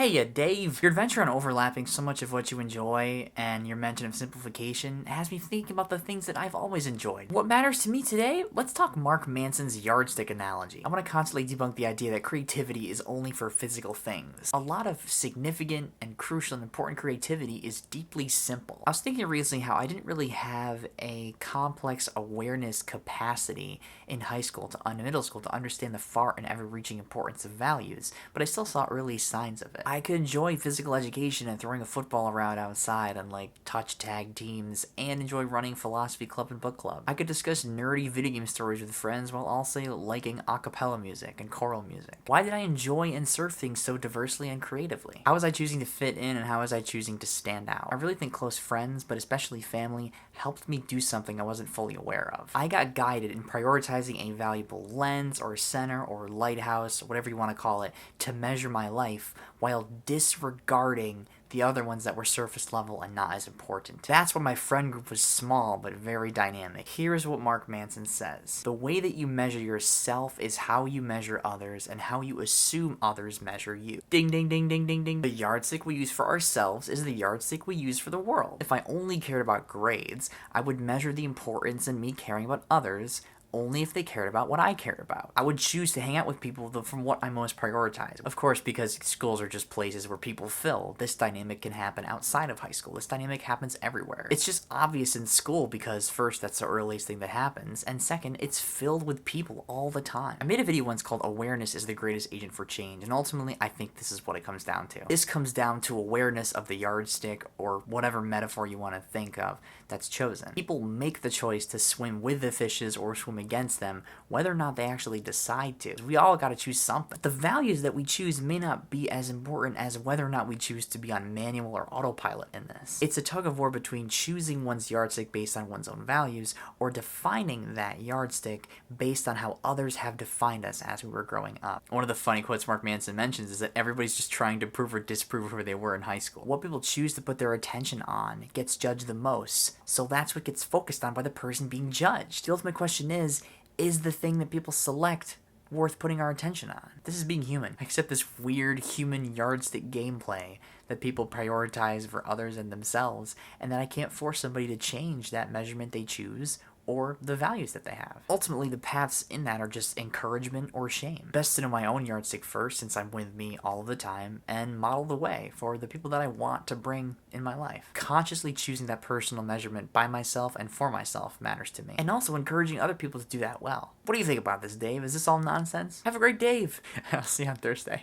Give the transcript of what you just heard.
Hey, Dave. Your adventure on overlapping so much of what you enjoy and your mention of simplification has me thinking about the things that I've always enjoyed. What matters to me today? Let's talk Mark Manson's yardstick analogy. I want to constantly debunk the idea that creativity is only for physical things. A lot of significant and crucial and important creativity is deeply simple. I was thinking recently how I didn't really have a complex awareness capacity in middle school to understand the far and ever-reaching importance of values, but I still saw early signs of it. I could enjoy physical education and throwing a football around outside and touch tag teams and enjoy running philosophy club and book club. I could discuss nerdy video game stories with friends while also liking a cappella music and choral music. Why did I enjoy and surf things so diversely and creatively? How was I choosing to fit in and how was I choosing to stand out? I really think close friends, but especially family, helped me do something I wasn't fully aware of. I got guided in prioritizing a valuable lens or center or lighthouse, whatever you want to call it, to measure my life while disregarding the other ones that were surface level and not as important. That's why my friend group was small but very dynamic. Here's what Mark Manson says. The way that you measure yourself is how you measure others and how you assume others measure you. Ding, ding, ding, ding, ding, ding. The yardstick we use for ourselves is the yardstick we use for the world. If I only cared about grades, I would measure the importance in me caring about others only if they cared about what I cared about. I would choose to hang out with people from what I most prioritize. Of course, because schools are just places where people fill, this dynamic can happen outside of high school. This dynamic happens everywhere. It's just obvious in school because first, that's the earliest thing that happens, and second, it's filled with people all the time. I made a video once called Awareness is the Greatest Agent for Change, and ultimately, I think this is what it comes down to. This comes down to awareness of the yardstick, or whatever metaphor you want to think of that's chosen. People make the choice to swim with the fishes or swim against them, whether or not they actually decide to. We all gotta choose something. The values that we choose may not be as important as whether or not we choose to be on manual or autopilot in this. It's a tug of war between choosing one's yardstick based on one's own values or defining that yardstick based on how others have defined us as we were growing up. One of the funny quotes Mark Manson mentions is that everybody's just trying to prove or disprove who they were in high school. What people choose to put their attention on gets judged the most, so that's what gets focused on by the person being judged. The ultimate question is the thing that people select worth putting our attention on? This is being human. Accept this weird human yardstick gameplay that people prioritize for others and themselves, and that I can't force somebody to change that measurement they choose or the values that they have. Ultimately, the paths in that are just encouragement or shame. Best to know my own yardstick first, since I'm with me all the time, and model the way for the people that I want to bring in my life. Consciously choosing that personal measurement by myself and for myself matters to me. And also encouraging other people to do that well. What do you think about this, Dave? Is this all nonsense? Have a great day. I'll see you on Thursday.